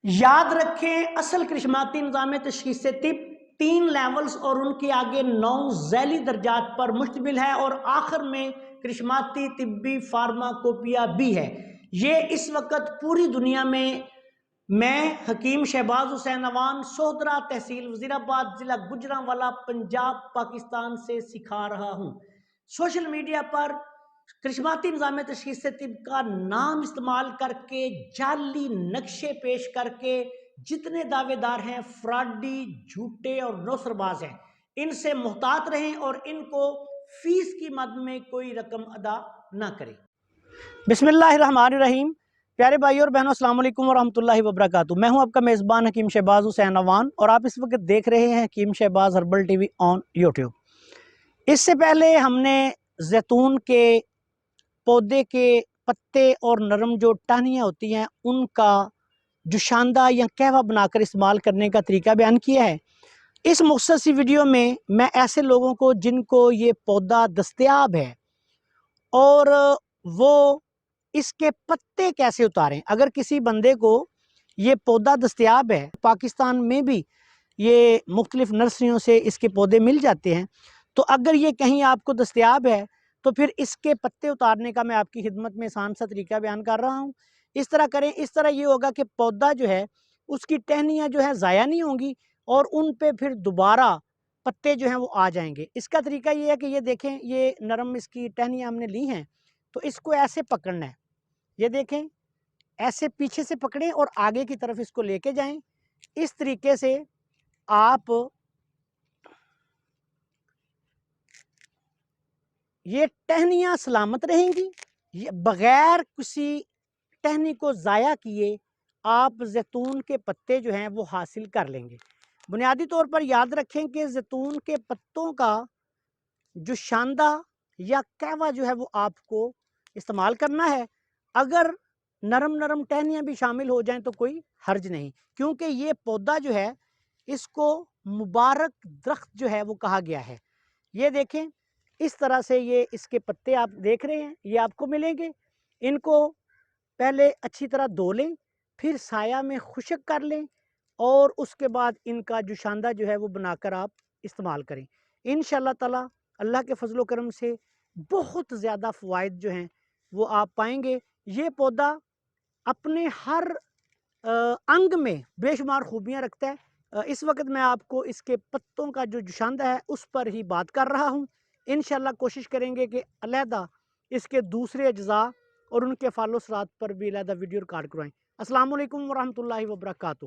یاد رکھیں اصل کرشماتی نظام تشخیص طب 3 لیولز اور ان کے آگے 9 ذیلی درجات پر مشتمل ہے اور آخر میں کرشماتی طبی فارماکوپیا بھی ہے۔ یہ اس وقت پوری دنیا میں حکیم شہباز حسین اوان سوہدرا تحصیل وزیرآباد ضلع گجرانوالہ پنجاب پاکستان سے سکھا رہا ہوں۔ سوشل میڈیا پر کرشماتی نظام تشخیص طب کا نام استعمال کر کے جعلی نقشے پیش کر کے جتنے دعوے دار ہیں فراڈی، جھوٹے اور نوسر باز ہیں، ان سے محتاط رہیں اور ان کو فیس کی مد میں کوئی رقم ادا نہ کریں۔ بسم اللہ الرحمن الرحیم۔ پیارے بھائی اور بہنوں، السلام علیکم ورحمۃ اللہ وبرکاتہ۔ میں ہوں آپ کا میزبان حکیم شہباز حسین اوان اور آپ اس وقت دیکھ رہے ہیں Hakeem Shahbaz herbal TV on آن یوٹیوب۔ اس سے پہلے ہم نے زیتون کے پودے کے پتے اور نرم جو ٹہنیاں ہوتی ہیں ان کا جوشاندہ یا قہوہ بنا کر استعمال کرنے کا طریقہ بیان کیا ہے۔ اس مختصر ویڈیو میں ایسے لوگوں کو جن کو یہ پودا دستیاب ہے اور وہ اس کے پتے کیسے اتاریں، اگر کسی بندے کو یہ پودا دستیاب ہے، پاکستان میں بھی یہ مختلف نرسریوں سے اس کے پودے مل جاتے ہیں، تو اگر یہ کہیں آپ کو دستیاب ہے تو پھر اس کے پتے اتارنے کا میں آپ کی خدمت میں آسان سا طریقہ بیان کر رہا ہوں۔ اس طرح کریں، اس طرح یہ ہوگا کہ پودا جو ہے اس کی ٹہنیاں جو ہے ضائع نہیں ہوں گی اور ان پہ پھر دوبارہ پتے جو ہیں وہ آ جائیں گے۔ اس کا طریقہ یہ ہے کہ یہ دیکھیں، یہ نرم اس کی ٹہنیاں ہم نے لی ہیں، تو اس کو ایسے پکڑنا ہے، یہ دیکھیں ایسے پیچھے سے پکڑیں اور آگے کی طرف اس کو لے کے جائیں۔ اس طریقے سے آپ یہ ٹہنیاں سلامت رہیں گی، بغیر کسی ٹہنی کو ضائع کیے آپ زیتون کے پتے جو ہیں وہ حاصل کر لیں گے۔ بنیادی طور پر یاد رکھیں کہ زیتون کے پتوں کا جوشاندہ یا قہوہ جو ہے وہ آپ کو استعمال کرنا ہے۔ اگر نرم ٹہنیاں بھی شامل ہو جائیں تو کوئی حرج نہیں، کیونکہ یہ پودا جو ہے اس کو مبارک درخت جو ہے وہ کہا گیا ہے۔ یہ دیکھیں اس طرح سے یہ اس کے پتے آپ دیکھ رہے ہیں، یہ آپ کو ملیں گے۔ ان کو پہلے اچھی طرح دھو لیں، پھر سایہ میں خشک کر لیں اور اس کے بعد ان کا جوشاندہ جو ہے وہ بنا کر آپ استعمال کریں۔ انشاءاللہ تعالی اللہ کے فضل و کرم سے بہت زیادہ فوائد جو ہیں وہ آپ پائیں گے۔ یہ پودا اپنے ہر انگ میں بے شمار خوبیاں رکھتا ہے۔ اس وقت میں آپ کو اس کے پتوں کا جو جوشاندہ ہے اس پر ہی بات کر رہا ہوں۔ انشاءاللہ کوشش کریں گے کہ علیحدہ اس کے دوسرے اجزاء اور ان کے فعال و اثرات پر بھی علیحدہ ویڈیو ریکارڈ کروائیں۔ السلام علیکم ورحمۃ اللہ وبرکاتہ۔